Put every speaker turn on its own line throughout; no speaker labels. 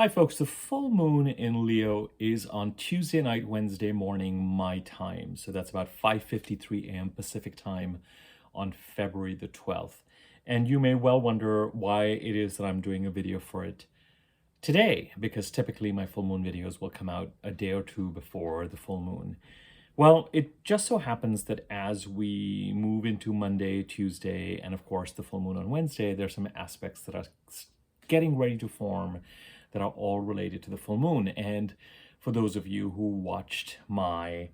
Hi folks, the full moon in Leo is on Tuesday night, Wednesday morning, my time. So that's about 5:53 a.m. Pacific time on February the 12th. And you may well wonder why it is that I'm doing a video for it today, because typically my full moon videos will come out a day or two before the full moon. Well, it just so happens that as we move into Monday, Tuesday, and of course the full moon on Wednesday, there's some aspects that are getting ready to form that are all related to the full moon. And for those of you who watched my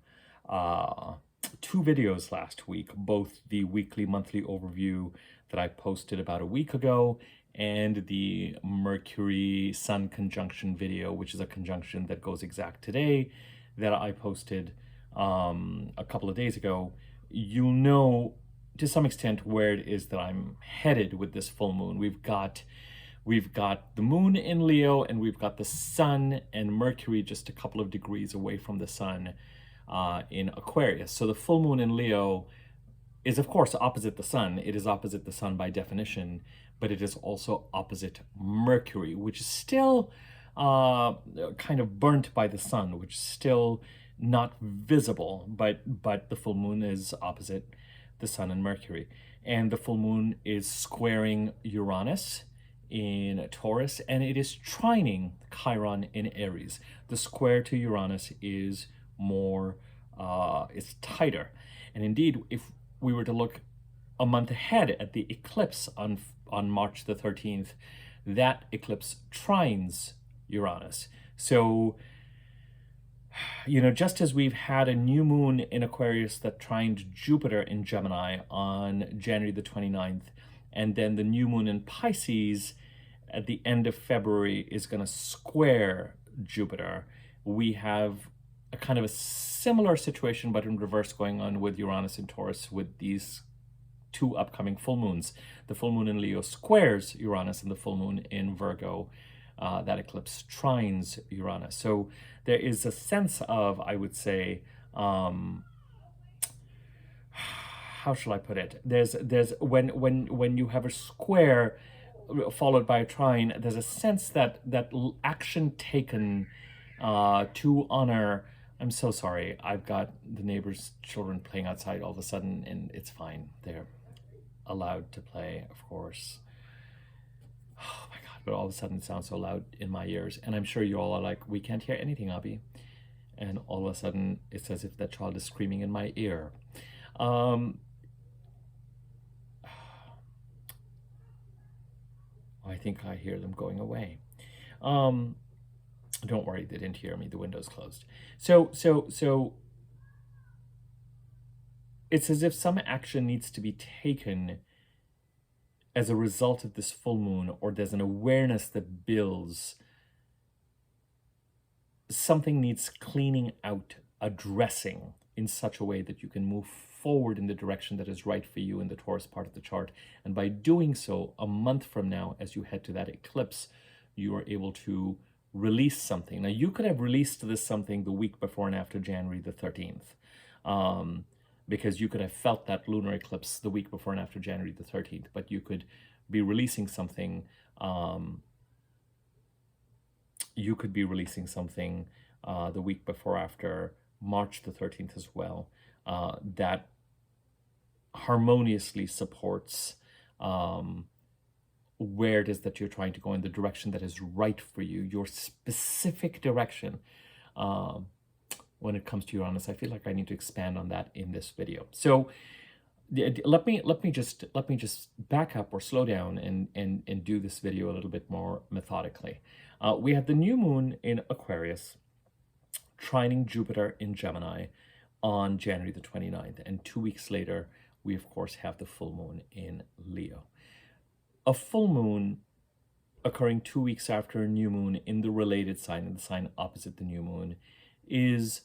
two videos last week, both the weekly monthly overview that I posted about a week ago and the Mercury Sun conjunction video, which is a conjunction that goes exact today, that I posted a couple of days ago, you'll know to some extent where it is that I'm headed with this full moon. We've got the moon in Leo, and we've got the sun and Mercury just a couple of degrees away from the sun in Aquarius. So the full moon in Leo is, of course, opposite the sun. It is opposite the sun by definition, but it is also opposite Mercury, which is still kind of burnt by the sun, which is still not visible, but the full moon is opposite the sun and Mercury. And the full moon is squaring Uranus in Taurus, and it is trining Chiron in Aries. The square to Uranus is more, it's tighter. And indeed, if we were to look a month ahead at the eclipse on March the 13th, that eclipse trines Uranus. So, you know, just as we've had a new moon in Aquarius that trined Jupiter in Gemini on January the 29th, and then the new moon in Pisces at the end of February is going to square Jupiter, we have a kind of a similar situation, but in reverse, going on with Uranus and Taurus with these two upcoming full moons. The full moon in Leo squares Uranus, and the full moon in Virgo, that eclipse trines Uranus. So there is a sense of, I would say, how shall I put it? There's when you have a square followed by a trine, there's a sense that action taken to honor. I'm so sorry. I've got the neighbor's children playing outside all of a sudden, and it's fine. They're allowed to play, of course. Oh my God, but all of a sudden it sounds so loud in my ears. And I'm sure you all are like, we can't hear anything, Abby. And all of a sudden it's as if that child is screaming in my ear. I think I hear them going away. Don't worry, they didn't hear me. The window's closed. So it's as if some action needs to be taken as a result of this full moon, or there's an awareness that builds. Something needs cleaning out, addressing in such a way that you can move forward in the direction that is right for you in the Taurus part of the chart. And by doing so, a month from now, as you head to that eclipse, you are able to release something. Now, you could have released this something the week before and after January the 13th, because you could have felt that lunar eclipse the week before and after January the 13th, but you could be releasing something. You could be releasing something the week before after March the 13th as well, that harmoniously supports where it is that you're trying to go in the direction that is right for you, your specific direction. When it comes to Uranus, I feel like I need to expand on that in this video. So let me just back up or slow down and do this video a little bit more methodically. We have the new moon in Aquarius trining Jupiter in Gemini on January the 29th, and 2 weeks later we of course have the full moon in Leo. A full moon occurring 2 weeks after a new moon in the related sign, in the sign opposite the new moon, is,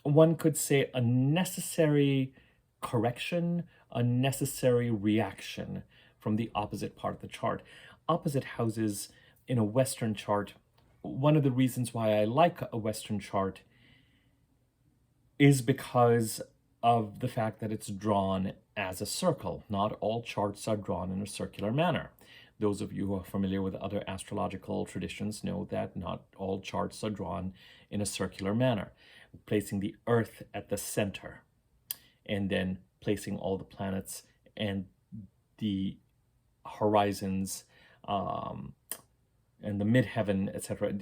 one could say, a necessary correction, a necessary reaction from the opposite part of the chart. Opposite houses in a Western chart, one of the reasons why I like a Western chart is because of the fact that it's drawn as a circle. Not all charts are drawn in a circular manner. Those of you who are familiar with other astrological traditions know that not all charts are drawn in a circular manner, placing the Earth at the center and then placing all the planets and the horizons and the midheaven, etc.,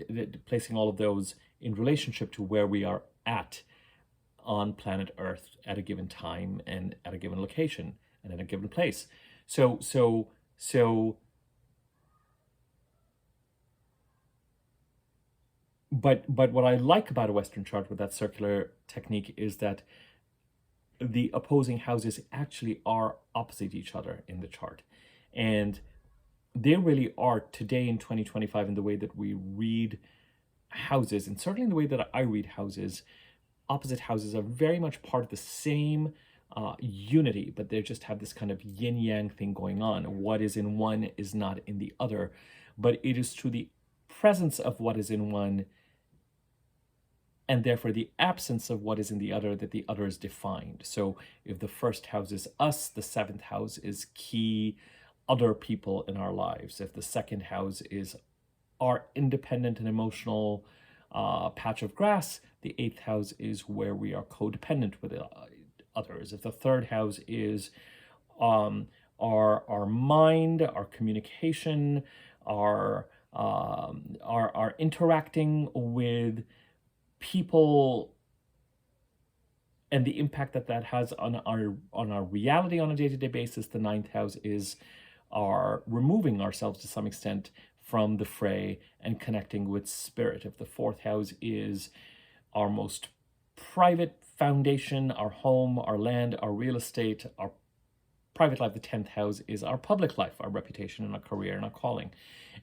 placing all of those in relationship to where we are at on planet Earth at a given time and at a given location and in a given place. So but what I like about a Western chart with that circular technique is that the opposing houses actually are opposite each other in the chart. And they really are today in 2025 in the way that we read houses, and certainly in the way that I read houses, opposite houses are very much part of the same unity, but they just have this kind of yin-yang thing going on. What is in one is not in the other, but it is through the presence of what is in one and therefore the absence of what is in the other that the other is defined. So if the first house is us, the seventh house is key other people in our lives. If the second house is our independent and emotional patch of grass, the eighth house is where we are codependent with others. If the third house is our mind, our communication, our interacting with people and the impact that that has on our reality on a day-to-day basis, the ninth house is our removing ourselves to some extent from the fray and connecting with spirit. If the fourth house is our most private foundation, our home, our land, our real estate, our private life, the 10th house is our public life, our reputation and our career and our calling,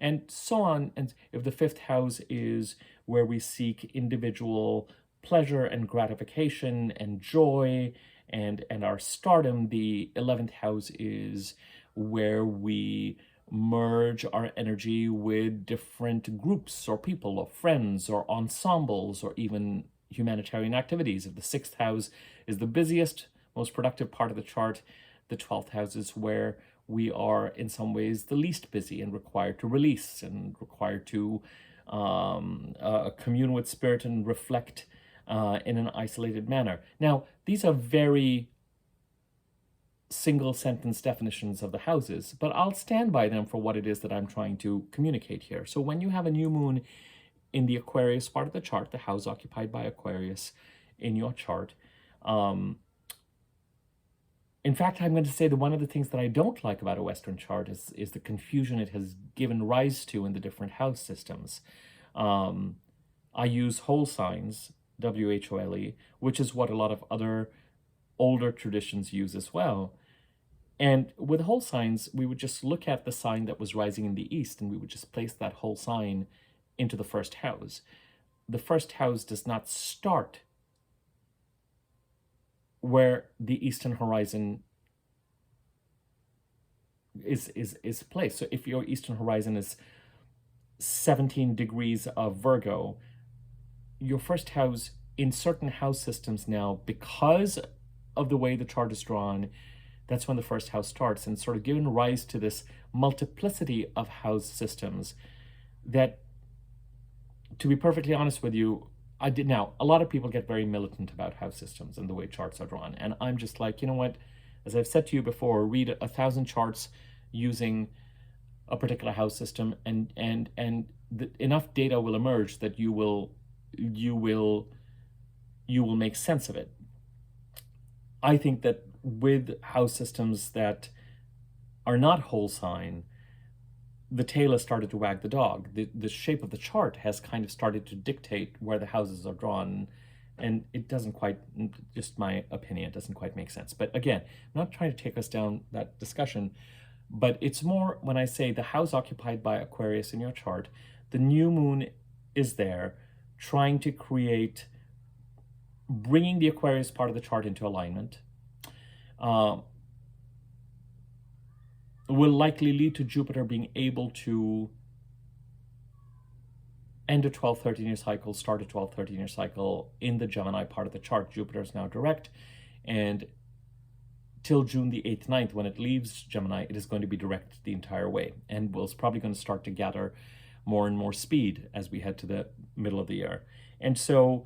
and so on. And if the fifth house is where we seek individual pleasure and gratification and joy and our stardom, the 11th house is where we merge our energy with different groups or people or friends or ensembles or even humanitarian activities. If the sixth house is the busiest, most productive part of the chart, the 12th house is where we are in some ways the least busy and required to release and required to commune with spirit and reflect in an isolated manner. Now, these are very single sentence definitions of the houses, but I'll stand by them for what it is that I'm trying to communicate here. So when you have a new moon in the Aquarius part of the chart, the house occupied by Aquarius in your chart, in fact, I'm going to say that one of the things that I don't like about a Western chart is the confusion it has given rise to in the different house systems. I use whole signs, WHOLE, which is what a lot of other older traditions use as well. And with whole signs, we would just look at the sign that was rising in the east, and we would just place that whole sign into the first house. The first house does not start where the eastern horizon is placed. So if your eastern horizon is 17 degrees of Virgo, your first house in certain house systems now, because of the way the chart is drawn, that's when the first house starts, and sort of given rise to this multiplicity of house systems that, to be perfectly honest with you, now, a lot of people get very militant about house systems and the way charts are drawn. And I'm just like, you know what, as I've said to you before, read 1,000 charts using a particular house system, and enough data will emerge that you will make sense of it. I think that with house systems that are not whole sign, the tail has started to wag the dog. The shape of the chart has kind of started to dictate where the houses are drawn, and it doesn't quite, just my opinion, it doesn't quite make sense. But again, I'm not trying to take us down that discussion, but it's more when I say the house occupied by Aquarius in your chart, the new moon is there trying to create, bringing the Aquarius part of the chart into alignment, will likely lead to Jupiter being able to end a 12, 13-year cycle, start a 12, 13-year cycle in the Gemini part of the chart. Jupiter is now direct, and till June the 8th, 9th, when it leaves Gemini, it is going to be direct the entire way. And it's probably going to start to gather more and more speed as we head to the middle of the year. And so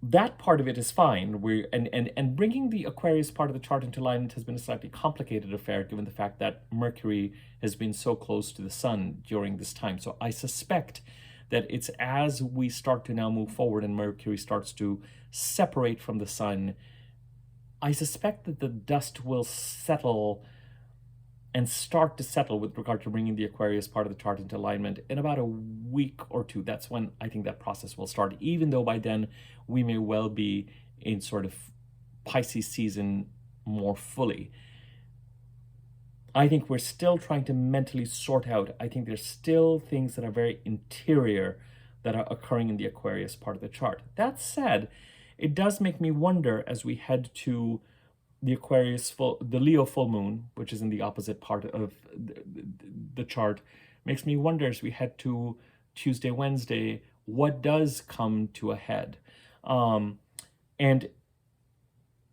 that part of it is fine. And bringing the Aquarius part of the chart into alignment has been a slightly complicated affair, given the fact that Mercury has been so close to the Sun during this time. So I suspect that it's as we start to now move forward and Mercury starts to separate from the Sun, I suspect that the dust will settle and start to settle with regard to bringing the Aquarius part of the chart into alignment in about a week or two. That's when I think that process will start, even though by then we may well be in sort of Pisces season more fully. I think we're still trying to mentally sort out. I think there's still things that are very interior that are occurring in the Aquarius part of the chart. That said, it does make me wonder as we head to the Leo full moon, which is in the opposite part of the chart, makes me wonder as we head to Tuesday, Wednesday, what does come to a head? And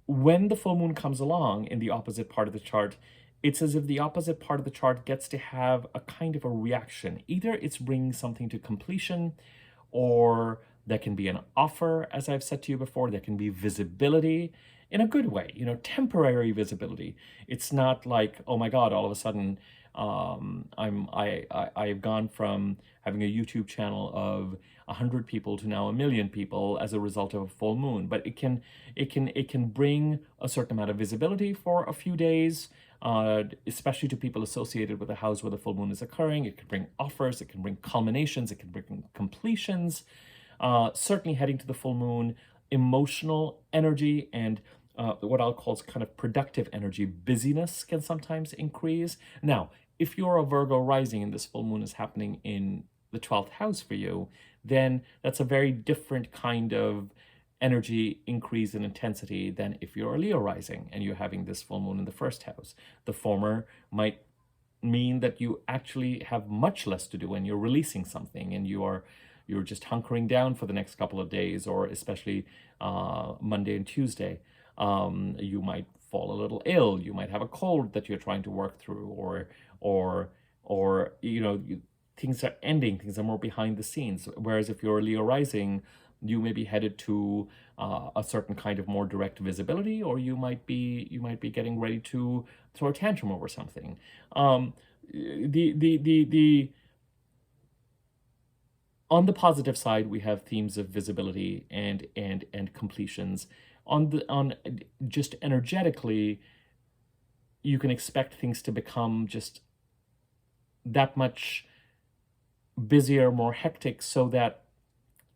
when the full moon comes along in the opposite part of the chart, it's as if the opposite part of the chart gets to have a kind of a reaction. Either it's bringing something to completion, or there can be an offer, as I've said to you before. There can be visibility in a good way, temporary visibility. It's not like, oh my God, all of a sudden I've gone from having a YouTube channel of 100 people to now 1 million people as a result of a full moon. But it can bring a certain amount of visibility for a few days, especially to people associated with a house where the full moon is occurring. It can bring offers, it can bring culminations, it can bring completions. Certainly heading to the full moon, emotional energy and what I'll call kind of productive energy, busyness can sometimes increase. Now, if you're a Virgo rising and this full moon is happening in the 12th house for you, then that's a very different kind of energy increase in intensity than if you're a Leo rising and you're having this full moon in the first house. The former might mean that you actually have much less to do and you're releasing something and you're just hunkering down for the next couple of days, or especially Monday and Tuesday. You might fall a little ill. You might have a cold that you're trying to work through, or things are ending. Things are more behind the scenes. Whereas if you're a Leo rising, you may be headed to a certain kind of more direct visibility, or you might be getting ready to throw a tantrum over something. On the positive side, we have themes of visibility and completions. On just energetically, you can expect things to become just that much busier, more hectic, so that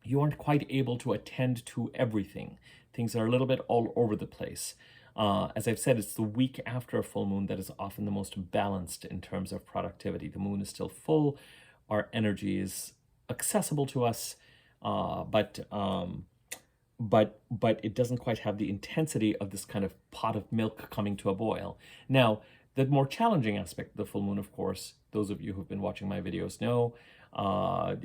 you aren't quite able to attend to everything. Things are a little bit all over the place. As I've said, it's the week after a full moon that is often the most balanced in terms of productivity. The moon is still full. Our energy is accessible to us, but it doesn't quite have the intensity of this kind of pot of milk coming to a boil. Now, the more challenging aspect of the full moon, of course, those of you who've been watching my videos know, I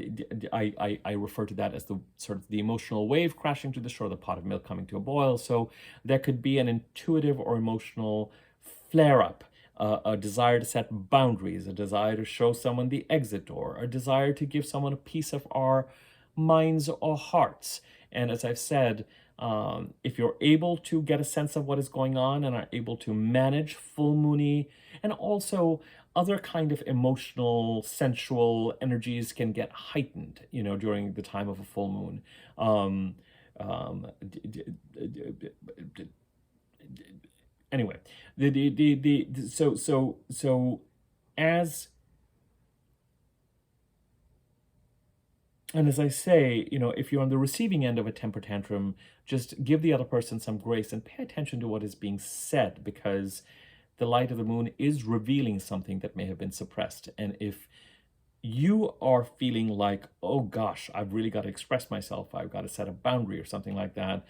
refer to that as the sort of the emotional wave crashing to the shore, the pot of milk coming to a boil. So there could be an intuitive or emotional flare-up, a desire to set boundaries, a desire to show someone the exit door, a desire to give someone a piece of our minds or hearts. And as I've said, if you're able to get a sense of what is going on and are able to manage full moony, and also other kind of emotional, sensual energies can get heightened, during the time of a full moon. Anyway, so as I say, if you're on the receiving end of a temper tantrum, just give the other person some grace and pay attention to what is being said, because the light of the moon is revealing something that may have been suppressed. And if you are feeling like, oh gosh, I've really got to express myself, I've got to set a boundary or something like that,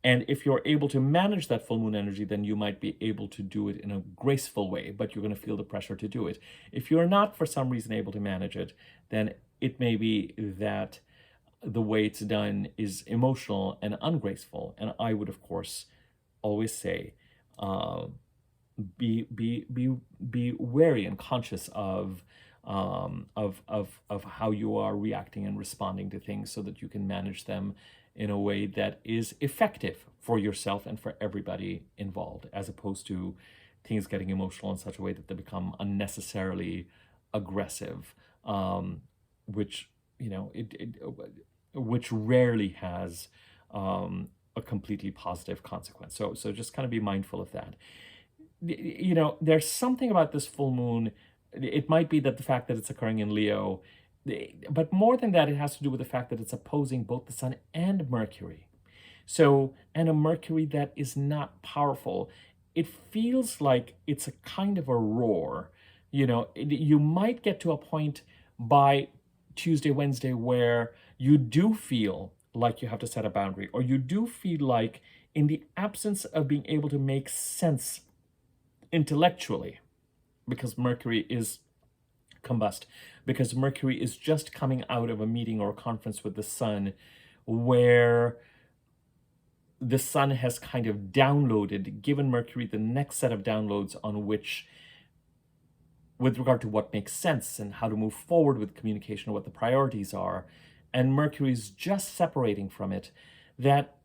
and if you're able to manage that full moon energy, then you might be able to do it in a graceful way, but you're going to feel the pressure to do it. If you're not, for some reason, able to manage it, then it may be that the way it's done is emotional and ungraceful. And I would, of course, always say, uh, be wary and conscious of how you are reacting and responding to things, so that you can manage them in a way that is effective for yourself and for everybody involved, as opposed to things getting emotional in such a way that they become unnecessarily aggressive, which which rarely has a completely positive consequence. So just kind of be mindful of that. There's something about this full moon. It might be that the fact that it's occurring in Leo, but more than that, it has to do with the fact that it's opposing both the Sun and Mercury. So, and a Mercury that is not powerful. It feels like it's a kind of a roar. You might get to a point by Tuesday, Wednesday, where you do feel like you have to set a boundary, or you do feel like, in the absence of being able to make sense intellectually, because Mercury is combust, because Mercury is just coming out of a meeting or a conference with the Sun, where the Sun has kind of given Mercury the next set of downloads on which, with regard to what makes sense and how to move forward with communication, what the priorities are, and Mercury's just separating from it, that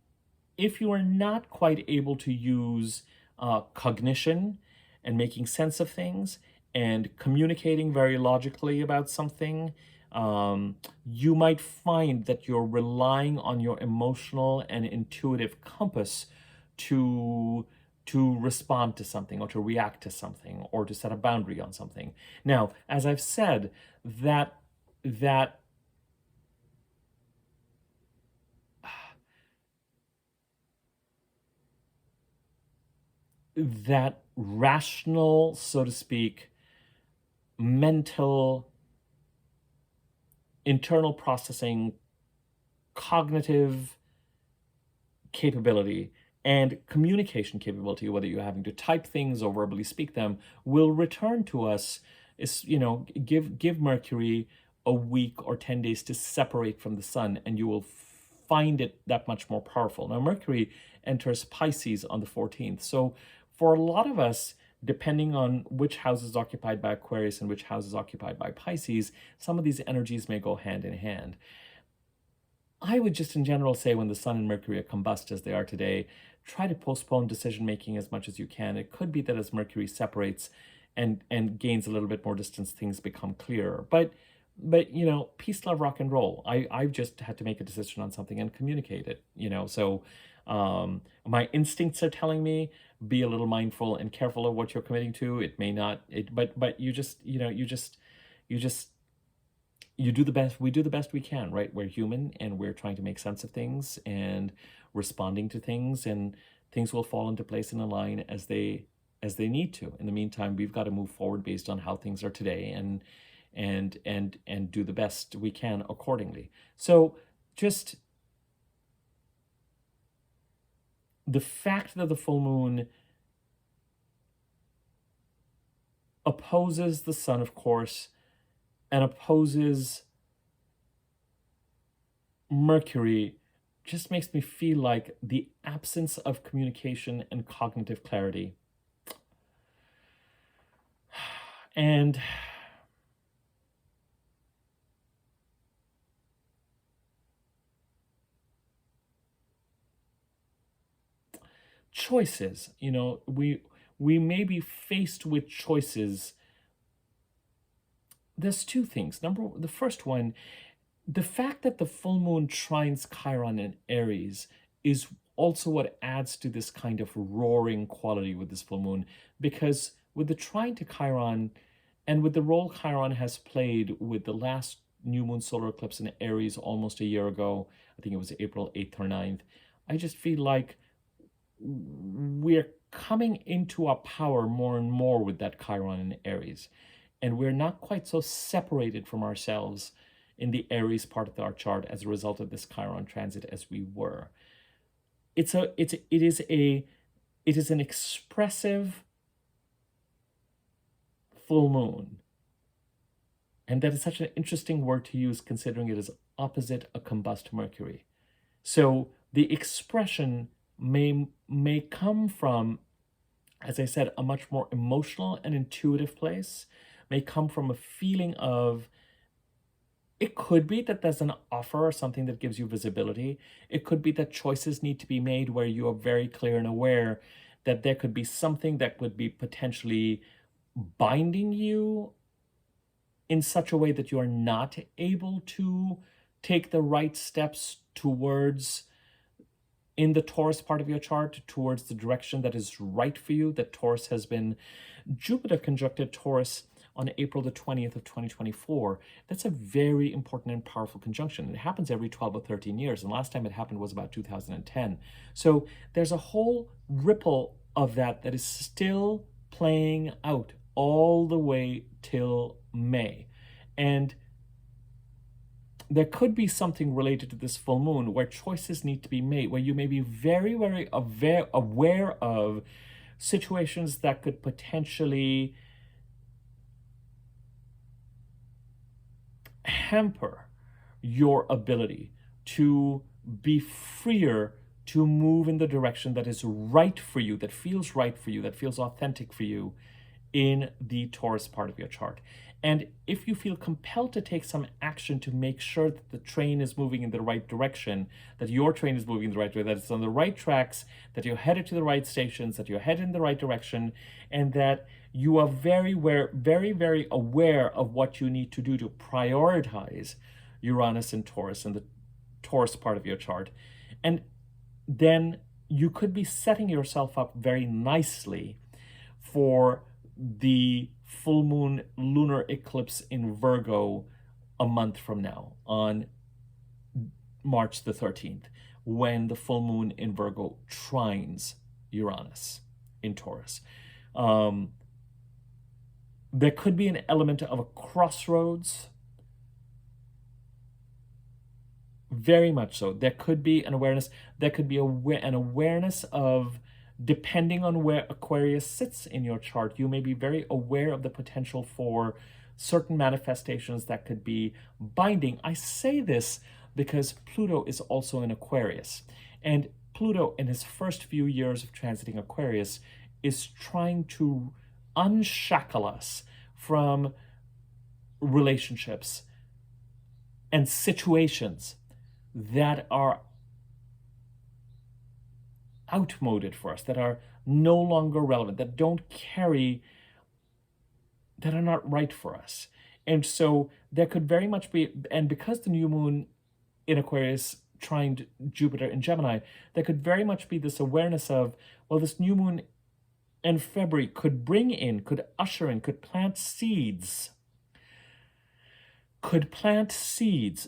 if you are not quite able to use cognition and making sense of things and communicating very logically about something, you might find that you're relying on your emotional and intuitive compass to respond to something, or to react to something, or to set a boundary on something. Now, as I've said, that rational, so to speak, mental, internal processing, cognitive capability and communication capability, whether you're having to type things or verbally speak them, will return to us. Give Mercury a week or 10 days to separate from the Sun, and you will find it that much more powerful. Now, Mercury enters Pisces on the 14th. So for a lot of us, depending on which house is occupied by Aquarius and which house is occupied by Pisces, some of these energies may go hand in hand. I would just in general say, when the Sun and Mercury are combust as they are today, try to postpone decision making as much as you can. It could be that as Mercury separates and gains a little bit more distance, things become clearer. But peace, love, rock and roll. I've just had to make a decision on something and communicate it. So my instincts are telling me, be a little mindful and careful of what you're committing to. It may not. But you do the best. We do the best we can, right? We're human, and we're trying to make sense of things and responding to things, and things will fall into place and align as they need to. In the meantime, we've got to move forward based on how things are today, and do the best we can accordingly. So just the fact that the full moon opposes the Sun, of course, and opposes Mercury, just makes me feel like the absence of communication and cognitive clarity. And choices, we may be faced with choices. There's two things. The first one, the fact that the full moon trines Chiron in Aries is also what adds to this kind of roaring quality with this full moon, because with the trine to Chiron, and with the role Chiron has played with the last new moon solar eclipse in Aries almost a year ago, I think it was April 8th or 9th, I just feel like we're coming into our power more and more with that Chiron in Aries. And we're not quite so separated from ourselves in the Aries part of our chart as a result of this Chiron transit as we were. It is an expressive full moon. And that is such an interesting word to use, considering it is opposite a combust Mercury. So the expression may come from as I said, a much more emotional and intuitive place, may come from a feeling of, it could be that there's an offer or something that gives you visibility. It could be that choices need to be made where you are very clear and aware that there could be something that would be potentially binding you in such a way that you are not able to take the right steps towards, in the Taurus part of your chart, towards the direction that is right for you. That Taurus has been, Jupiter conjuncted Taurus on April the 20th of 2024. That's a very important and powerful conjunction. It happens every 12 or 13 years, and last time it happened was about 2010. So there's a whole ripple of that that is still playing out all the way till May. And there could be something related to this full moon where choices need to be made, where you may be very, very aware of situations that could potentially hamper your ability to be freer to move in the direction that is right for you, that feels right for you, that feels authentic for you in the Taurus part of your chart. And if you feel compelled to take some action to make sure that the train is moving in the right direction, that your train is moving in the right way, that it's on the right tracks, that you're headed to the right stations, that you're headed in the right direction, and that you are very, very aware of what you need to do to prioritize Uranus and Taurus in the Taurus part of your chart. And then you could be setting yourself up very nicely for the full moon lunar eclipse in Virgo a month from now, on March the 13th, when the full moon in Virgo trines Uranus in Taurus. There could be an element of a crossroads. Very much so. There could be an awareness. There could be an awareness of, depending on where Aquarius sits in your chart, you may be very aware of the potential for certain manifestations that could be binding. I say this because Pluto is also in Aquarius. And Pluto, in his first few years of transiting Aquarius, is trying to unshackle us from relationships and situations that are outmoded for us, that are no longer relevant, that don't carry, that are not right for us. And so there could very much be, and because the new moon in Aquarius trined Jupiter in Gemini, there could very much be this awareness of, well, this new moon in February could bring in, could usher in, could plant seeds.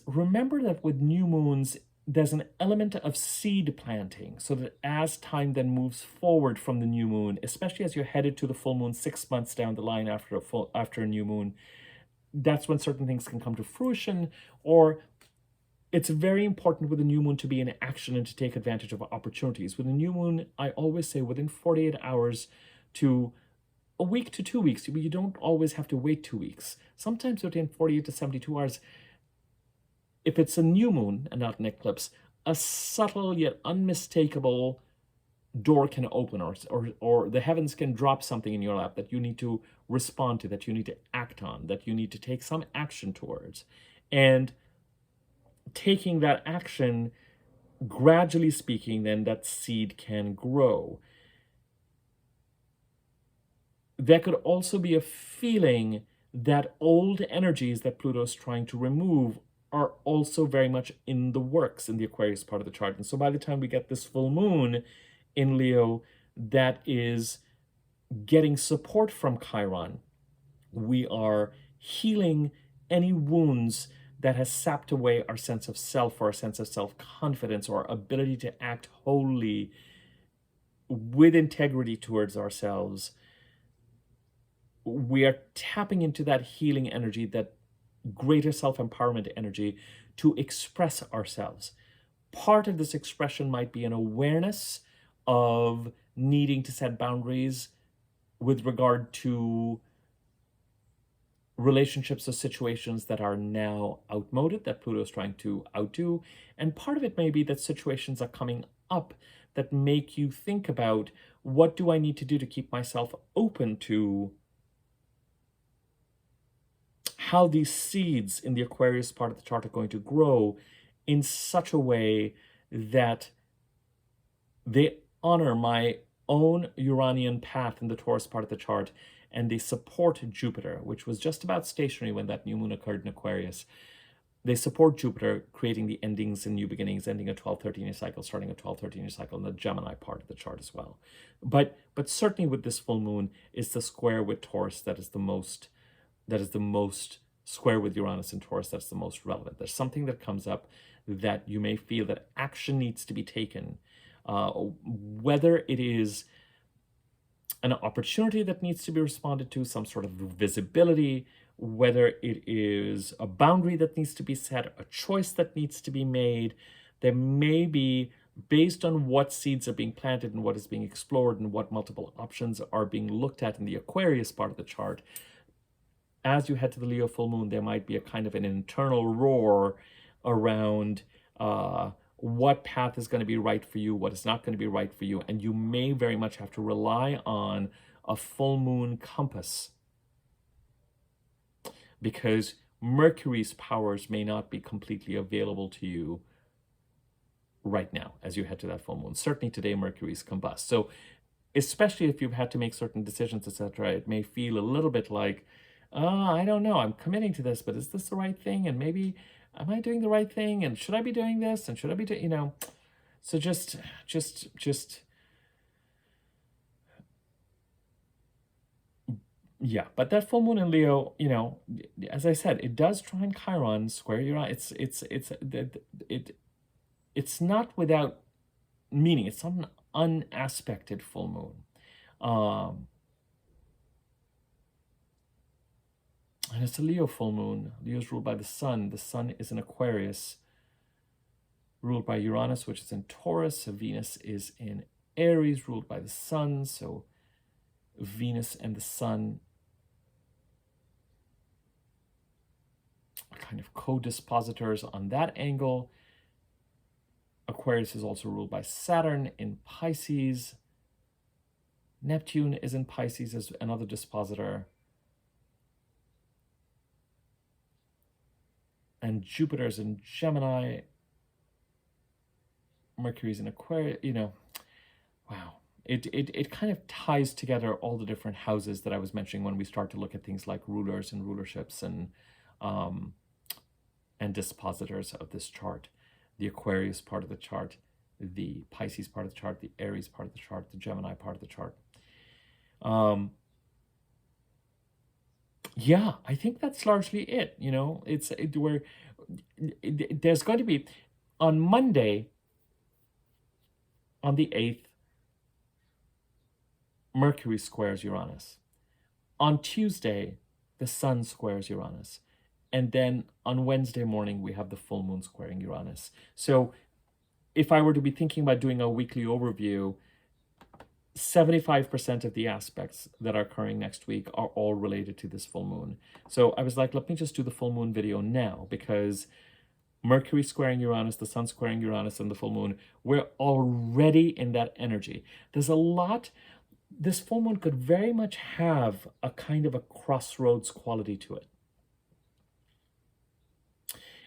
Remember that with new moons, there's an element of seed planting, so that as time then moves forward from the new moon, especially as you're headed to the full moon 6 months down the line after a new moon, that's when certain things can come to fruition. Or it's very important with the new moon to be in action and to take advantage of opportunities. With the new moon, I always say within 48 hours to a week to 2 weeks. You don't always have to wait 2 weeks. Sometimes within 48 to 72 hours, if it's a new moon and not an eclipse, a subtle yet unmistakable door can open, or the heavens can drop something in your lap that you need to respond to, that you need to act on, that you need to take some action towards. And taking that action, gradually speaking, then that seed can grow. There could also be a feeling that old energies that Pluto is trying to remove are also very much in the works in the Aquarius part of the chart. And so by the time we get this full moon in Leo that is getting support from Chiron, we are healing any wounds that has sapped away our sense of self, or our sense of self-confidence, or our ability to act wholly with integrity towards ourselves. We are tapping into that healing energy, that greater self-empowerment energy, to express ourselves. Part of this expression might be an awareness of needing to set boundaries with regard to relationships or situations that are now outmoded, that Pluto is trying to outdo. And part of it may be that situations are coming up that make you think about, what do I need to do to keep myself open to how these seeds in the Aquarius part of the chart are going to grow in such a way that they honor my own Uranian path in the Taurus part of the chart, and they support Jupiter, which was just about stationary when that new moon occurred in Aquarius. They support Jupiter, creating the endings and new beginnings, ending a 12-13-year cycle, starting a 12-13-year cycle in the Gemini part of the chart as well. But certainly with this full moon, is the square with Taurus that is the most square with Uranus and Taurus that's the most relevant. There's something that comes up that you may feel that action needs to be taken, whether it is an opportunity that needs to be responded to, some sort of visibility, whether it is a boundary that needs to be set, a choice that needs to be made. There may be, based on what seeds are being planted and what is being explored and what multiple options are being looked at in the Aquarius part of the chart, as you head to the Leo full moon, there might be a kind of an internal roar around what path is going to be right for you, what is not going to be right for you. And you may very much have to rely on a full moon compass, because Mercury's powers may not be completely available to you right now as you head to that full moon. Certainly today, Mercury's combust. So especially if you've had to make certain decisions, etc., it may feel a little bit like, I don't know, I'm committing to this, but is this the right thing? And maybe, am I doing the right thing? And should I be doing this? And should I be doing, so just, yeah. But that full moon in Leo, as I said, it does trine Chiron, square Uranus. It's not without meaning. It's not an unaspected full moon. And it's a Leo full moon. Leo is ruled by the sun. The sun is in Aquarius, ruled by Uranus, which is in Taurus. Venus is in Aries, ruled by the sun. So Venus and the sun are kind of co-dispositors on that angle. Aquarius is also ruled by Saturn in Pisces. Neptune is in Pisces as another dispositor. And Jupiter's in Gemini. Mercury's in Aquarius. Wow. It kind of ties together all the different houses that I was mentioning when we start to look at things like rulers and rulerships and dispositors of this chart. The Aquarius part of the chart, the Pisces part of the chart, the Aries part of the chart, the Gemini part of the chart. Yeah, I think that's largely it. There's going to be, on Monday, on the 8th, Mercury squares Uranus. On Tuesday, the sun squares Uranus. And then on Wednesday morning, we have the full moon squaring Uranus. So if I were to be thinking about doing a weekly overview, 75% of the aspects that are occurring next week are all related to this full moon. So I was like, let me just do the full moon video now, because Mercury squaring Uranus, the sun squaring Uranus, and the full moon, we're already in that energy. There's a lot. This full moon could very much have a kind of a crossroads quality to it.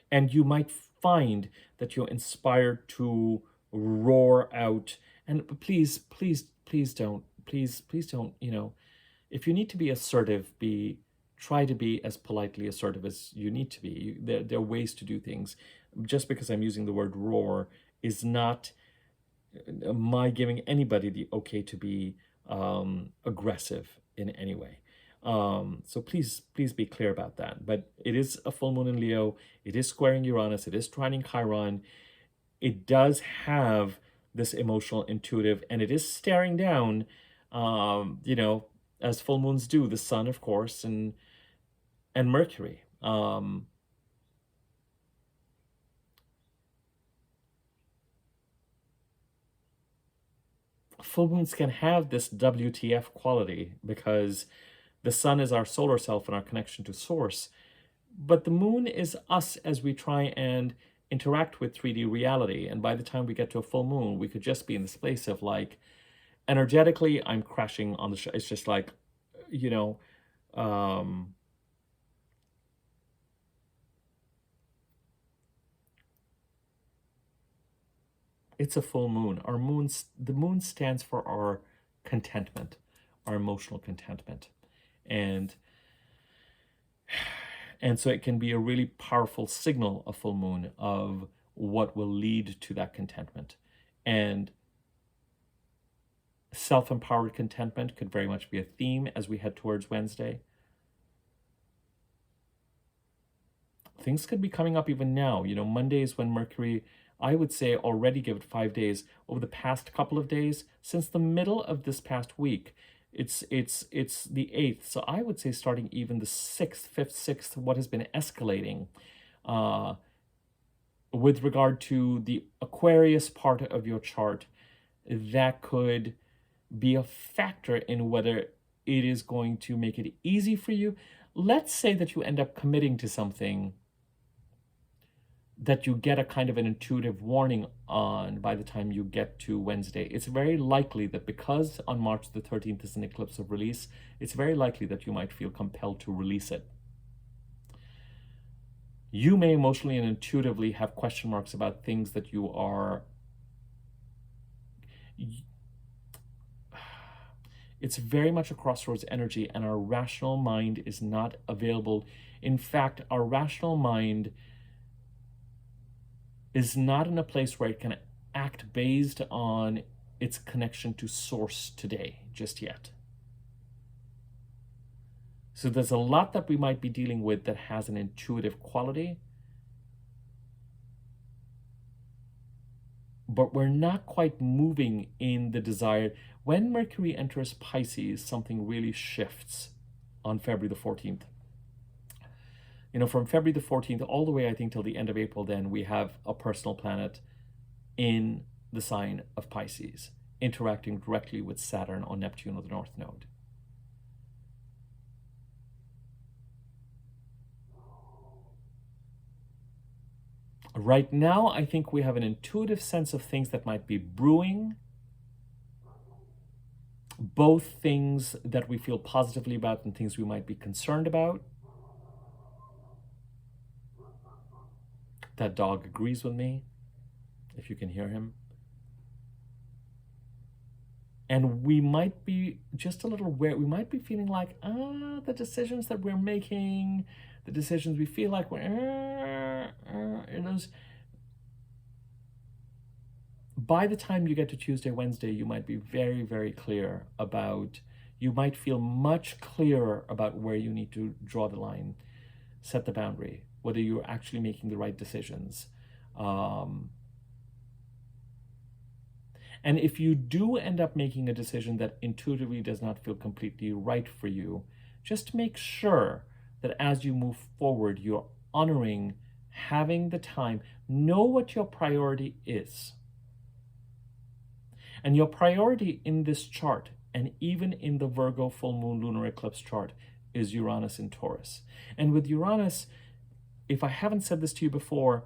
And you might find that you're inspired to roar out. And please don't, if you need to be assertive, try to be as politely assertive as you need to be. There are ways to do things. Just because I'm using the word roar is not my giving anybody the okay to be aggressive in any way. So please be clear about that. But it is a full moon in Leo. It is squaring Uranus. It is trining Chiron. It does have this emotional, intuitive, and it is staring down, as full moons do, the sun, of course, and Mercury. Full moons can have this WTF quality because The sun is our solar self and our connection to source. But the moon is us as we try and interact with 3D reality. And by the time we get to a full moon, we could just be in this place of like, energetically, I'm crashing on the show. It's just like, you know, it's a full moon. The moon stands for our contentment, our emotional contentment. And so it can be a really powerful signal, a full moon, of what will lead to that contentment. And self-empowered contentment could very much be a theme as we head towards Wednesday. Things could be coming up even now. You know, Monday is when Mercury, I would say already give it 5 days. Over the past couple of days, since the middle of this past week, it's the 8th. So I would say starting even the 6th, 5th, 6th, what has been escalating with regard to the Aquarius part of your chart, that could be a factor in whether it is going to make it easy for you. Let's say that you end up committing to something that you get a kind of an intuitive warning on by the time you get to Wednesday. It's very likely that because on March the 13th is an eclipse of release, it's very likely that you might feel compelled to release it. You may emotionally and intuitively have question marks about things that you are... It's very much a crossroads energy, and our rational mind is not available. In fact, our rational mind is not in a place where it can act based on its connection to source today, just yet. So there's a lot that we might be dealing with that has an intuitive quality, but we're not quite moving in the desired. When Mercury enters Pisces, something really shifts on February the 14th. You know, from February the 14th all the way, I think, till the end of April, then we have a personal planet in the sign of Pisces, interacting directly with Saturn on Neptune or the North Node. Right now, I think we have an intuitive sense of things that might be brewing, both things that we feel positively about and things we might be concerned about. That dog agrees with me, if you can hear him. And we might be just a little weird. We might be feeling like, the decisions that we're making, the decisions we feel like we're, those. By the time you get to Tuesday, Wednesday, you might be very, very clear about, you might feel much clearer about where you need to draw the line, set the boundary, whether you're actually making the right decisions. And if you do end up making a decision that intuitively does not feel completely right for you, just make sure that as you move forward, you're honoring having the time. Know what your priority is. And your priority in this chart, and even in the Virgo full moon lunar eclipse chart, is Uranus in Taurus. And with Uranus, if I haven't said this to you before,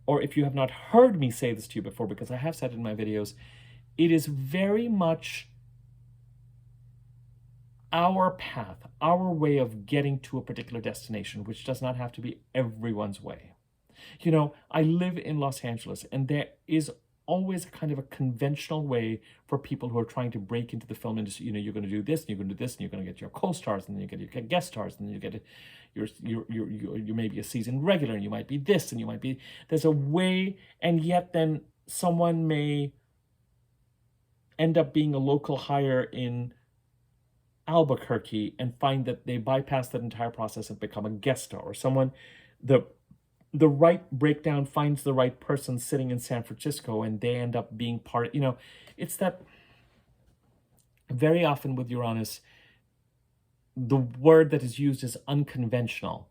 or if you have not heard me say this to you before, because I have said it in my videos, it is very much our path, our way of getting to a particular destination, which does not have to be everyone's way. You know, I live in Los Angeles, and there is always kind of a conventional way for people who are trying to break into the film industry. You know, you're going to do this, and you're going to do this, and you're going to get your co-stars, and then you get your guest stars, and then you get you may be a season regular, and you might be this, and you might be, there's a way, and yet then someone may end up being a local hire in Albuquerque and find that they bypass that entire process and become a guest star, or someone, the right breakdown finds the right person sitting in San Francisco and they end up being part, you know, it's that very often with Uranus, the word that is used is unconventional.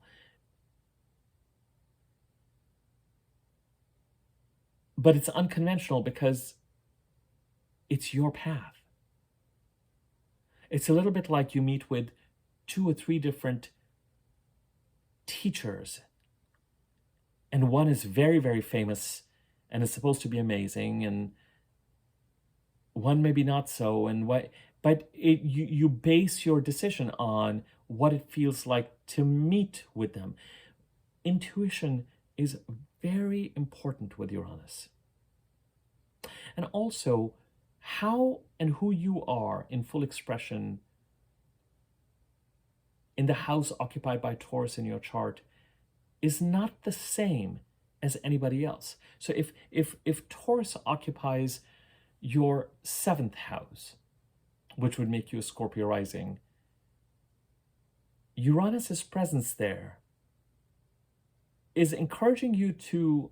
But it's unconventional because it's your path. It's a little bit like you meet with 2 or 3 different teachers, and one is very, very famous and is supposed to be amazing, and one maybe not so, and what, but you base your decision on what it feels like to meet with them. Intuition is very important with Uranus. And also, how and who you are in full expression in the house occupied by Taurus in your chart is not the same as anybody else. So if Taurus occupies your 7th house, which would make you a Scorpio rising, Uranus's presence there is encouraging you to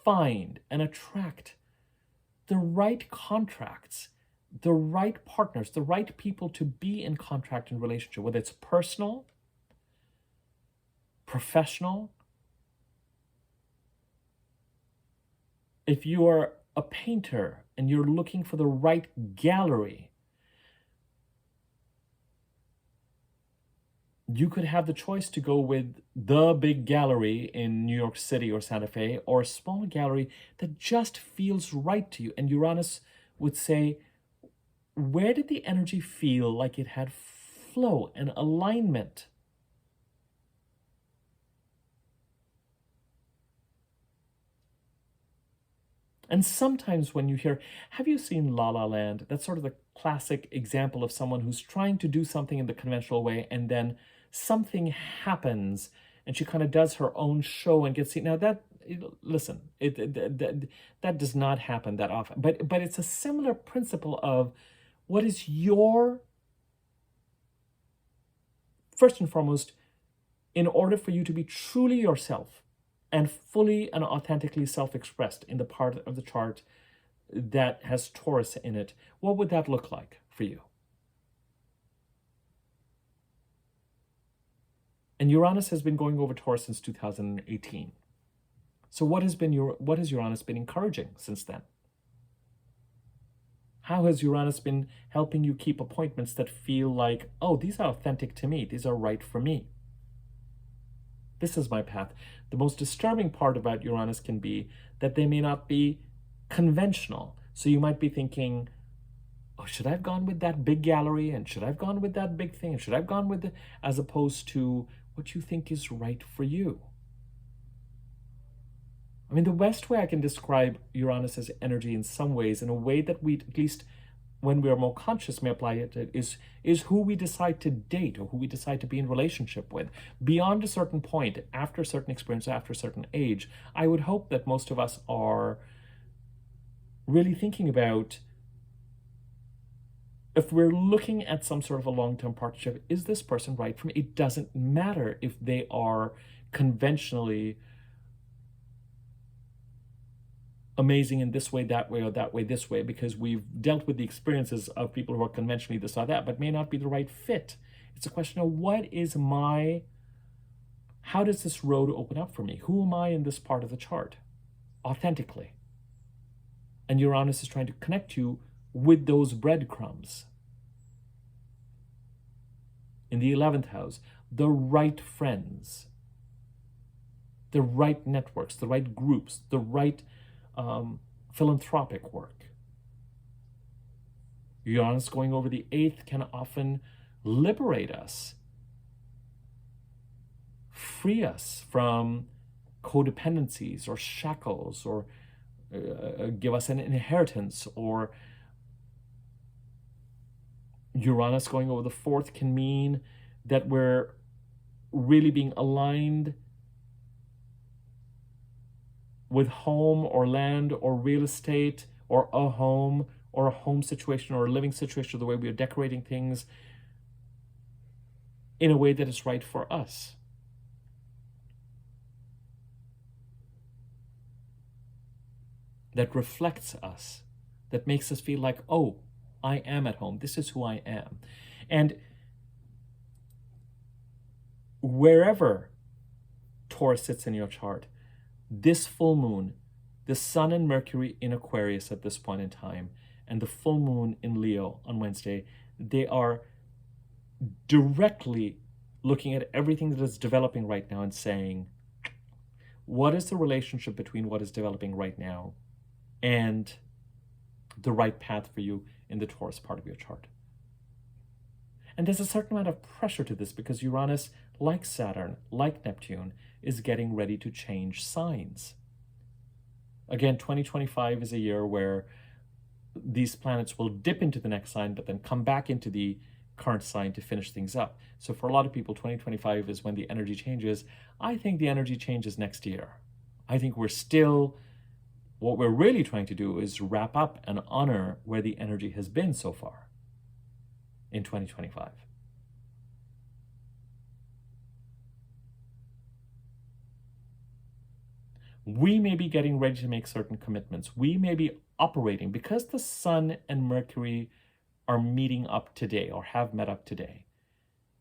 find and attract the right contracts, the right partners, the right people to be in contract and relationship, whether it's personal, professional. If you are a painter and you're looking for the right gallery, you could have the choice to go with the big gallery in New York City or Santa Fe, or a small gallery that just feels right to you. And Uranus would say, where did the energy feel like it had flow and alignment? And sometimes when you hear, have you seen La La Land? That's sort of the classic example of someone who's trying to do something in the conventional way, and then something happens and she kind of does her own show and gets seen. Now that, listen, that does not happen that often, but it's a similar principle of what is your, first and foremost, in order for you to be truly yourself and fully and authentically self-expressed in the part of the chart that has Taurus in it, what would that look like for you? And Uranus has been going over Taurus since 2018. So what has Uranus been encouraging since then? How has Uranus been helping you keep appointments that feel like, oh, these are authentic to me, these are right for me? This is my path. The most disturbing part about Uranus can be that they may not be conventional. So you might be thinking, oh, should I have gone with that big gallery? And should I have gone with that big thing? And should I have gone with it? As opposed to what you think is right for you. I mean, the best way I can describe Uranus's energy in some ways, in a way that we, at least when we are more conscious, may apply it, is who we decide to date or who we decide to be in relationship with. Beyond a certain point, after a certain experience, after a certain age, I would hope that most of us are really thinking about, if we're looking at some sort of a long-term partnership, is this person right for me? It doesn't matter if they are conventionally amazing in this way, that way, or that way, this way, because we've dealt with the experiences of people who are conventionally this or that, but may not be the right fit. It's a question of how does this road open up for me? Who am I in this part of the chart, authentically? And Uranus is trying to connect you with those breadcrumbs. In the 11th house, the right friends, the right networks, the right groups, the right philanthropic work. Uranus going over the 8th can often liberate us, free us from codependencies or shackles, or give us an inheritance. Or Uranus going over the 4th can mean that we're really being aligned with home or land or real estate, or a home situation or a living situation, the way we are decorating things in a way that is right for us. That reflects us, that makes us feel like, oh, I am at home. This is who I am. And wherever Taurus sits in your chart, this full moon, the Sun and Mercury in Aquarius at this point in time, and the full moon in Leo on Wednesday, they are directly looking at everything that is developing right now and saying, what is the relationship between what is developing right now and the right path for you in the Taurus part of your chart? And there's a certain amount of pressure to this because Uranus, like Saturn, like Neptune, is getting ready to change signs. Again, 2025 is a year where these planets will dip into the next sign, but then come back into the current sign to finish things up. So for a lot of people, 2025 is when the energy changes. I think the energy changes next year. I think what we're really trying to do is wrap up and honor where the energy has been so far in 2025. We may be getting ready to make certain commitments. We may be operating because the Sun and Mercury are meeting up today or have met up today.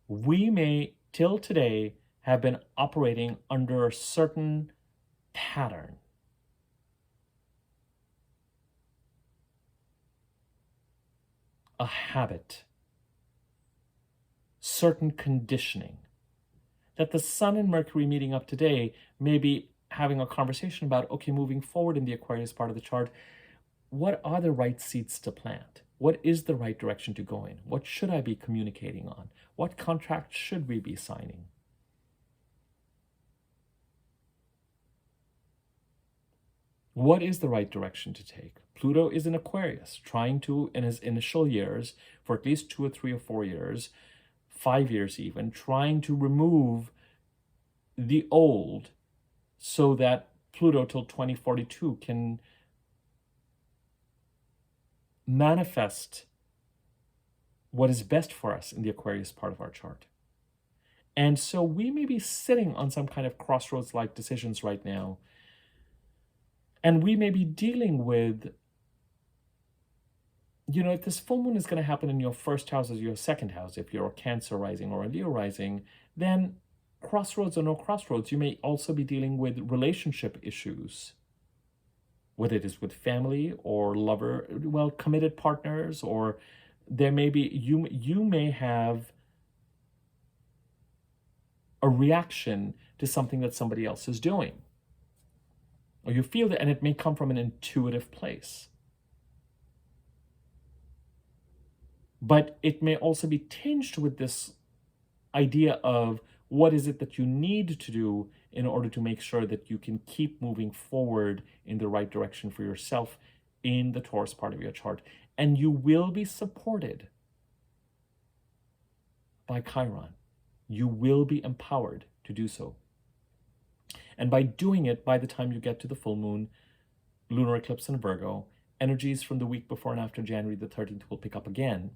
We may, till today, have been operating under a certain pattern. A habit, certain conditioning, that the Sun and Mercury meeting up today may be having a conversation about, okay, moving forward in the Aquarius part of the chart, what are the right seeds to plant? What is the right direction to go in? What should I be communicating on? What contract should we be signing? What is the right direction to take? Pluto is in Aquarius, trying to, in his initial years, for at least 2 or 3 or 4 years, 5 years even, trying to remove the old so that Pluto till 2042 can manifest what is best for us in the Aquarius part of our chart. And so we may be sitting on some kind of crossroads-like decisions right now. And we may be dealing with, if this full moon is going to happen in your first house or your second house, if you're a Cancer rising or a Leo rising, then crossroads or no crossroads, you may also be dealing with relationship issues, whether it is with family or committed partners, or there may be, you may have a reaction to something that somebody else is doing. Or you feel that, and it may come from an intuitive place. But it may also be tinged with this idea of what is it that you need to do in order to make sure that you can keep moving forward in the right direction for yourself in the Taurus part of your chart. And you will be supported by Chiron. You will be empowered to do so. And by doing it, by the time you get to the full moon, lunar eclipse in Virgo, energies from the week before and after January the 13th will pick up again,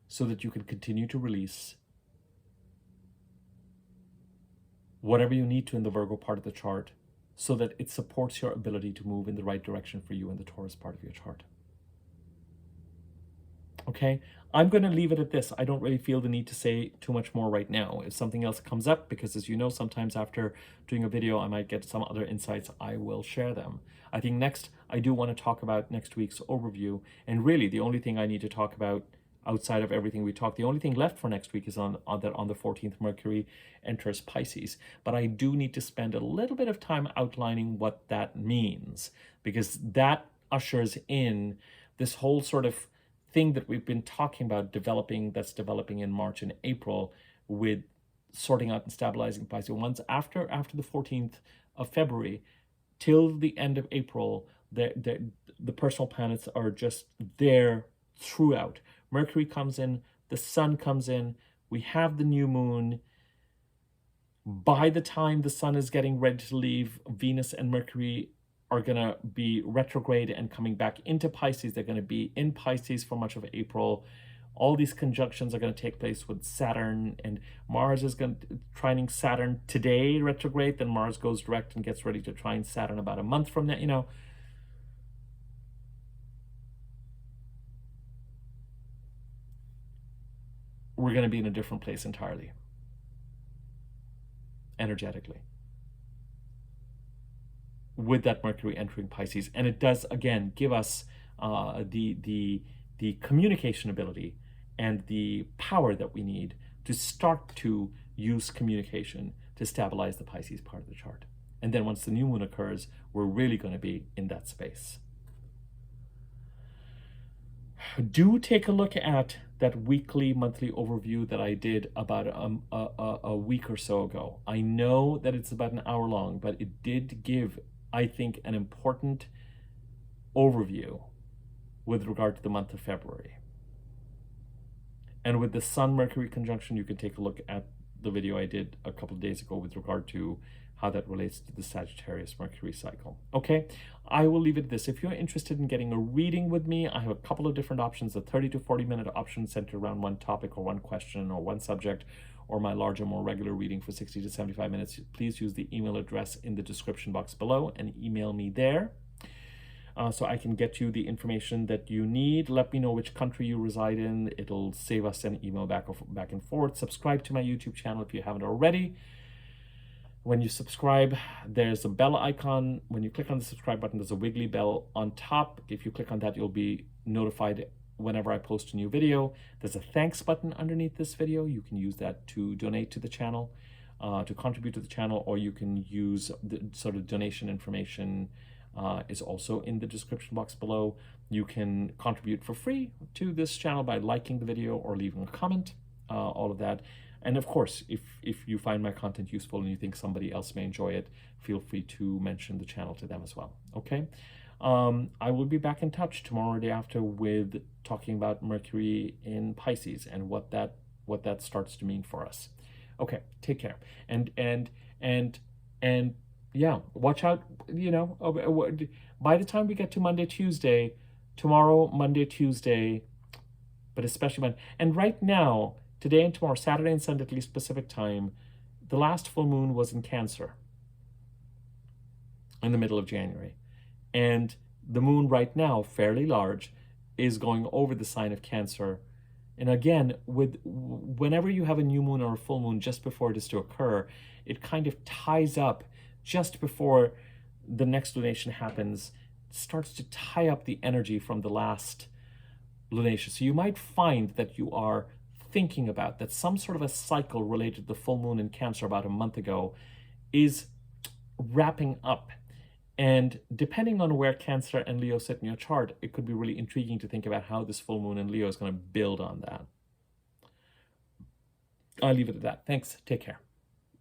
so that you can continue to release whatever you need to in the Virgo part of the chart, so that it supports your ability to move in the right direction for you in the Taurus part of your chart. Okay, I'm going to leave it at this. I don't really feel the need to say too much more right now. If something else comes up, because as you know, sometimes after doing a video, I might get some other insights, I will share them. I think next, I do want to talk about next week's overview. And really, the only thing I need to talk about outside of everything we talked, the only thing left for next week is on the 14th, Mercury enters Pisces. But I do need to spend a little bit of time outlining what that means, because that ushers in this whole sort of thing that we've been talking about that's developing in March and April, with sorting out and stabilizing Pisces. Once after the 14th of February till the end of April, the personal planets are just there throughout. Mercury comes in, the Sun comes in, we have the new moon. By the time the Sun is getting ready to leave, Venus and Mercury are going to be retrograde and coming back into Pisces. They're going to be in Pisces for much of April. All these conjunctions are going to take place with Saturn, and Mars is going to trining Saturn today, retrograde. Then Mars goes direct and gets ready to trine Saturn about a month from now. We're going to be in a different place entirely, energetically, with that Mercury entering Pisces. And it does, again, give us the communication ability and the power that we need to start to use communication to stabilize the Pisces part of the chart. And then once the new moon occurs, we're really going to be in that space. Do take a look at that weekly, monthly overview that I did about a week or so ago. I know that it's about an hour long, but it did give, I think, an important overview with regard to the month of February. And with the Sun-Mercury conjunction, you can take a look at the video I did a couple of days ago with regard to how that relates to the Sagittarius-Mercury cycle. Okay, I will leave it at this. If you're interested in getting a reading with me, I have a couple of different options, a 30 to 40-minute option centered around one topic or one question or one subject, or my larger, more regular reading for 60 to 75 minutes. Please use the email address in the description box below and email me there. So I can get you the information that you need. Let me know which country you reside in. It'll save us an email back and forth. Subscribe to my YouTube channel if you haven't already. When you subscribe, there's a bell icon. When you click on the subscribe button, there's a wiggly bell on top. If you click on that, you'll be notified whenever I post a new video. There's a thanks button underneath this video. You can use that to donate to the channel, to contribute to the channel, or you can use the sort of donation information is also in the description box below. You can contribute for free to this channel by liking the video or leaving a comment, all of that. And of course, if you find my content useful and you think somebody else may enjoy it, feel free to mention the channel to them as well. Okay, I will be back in touch tomorrow or the day after with talking about Mercury in Pisces and what that starts to mean for us. Okay, take care. And yeah, watch out, you know, by the time we get to Monday, Tuesday, tomorrow, Monday, Tuesday, but especially Monday, and right now, today and tomorrow, Saturday and Sunday, at least Pacific time, the last full moon was in Cancer in the middle of January. And the moon right now, fairly large, is going over the sign of Cancer. And again, whenever you have a new moon or a full moon just before it is to occur, it kind of ties up just before the next lunation happens, starts to tie up the energy from the last lunation. So you might find that you are thinking about that some sort of a cycle related to the full moon in Cancer about a month ago is wrapping up. And depending on where Cancer and Leo sit in your chart, it could be really intriguing to think about how this full moon in Leo is going to build on that. I'll leave it at that. Thanks. Take care.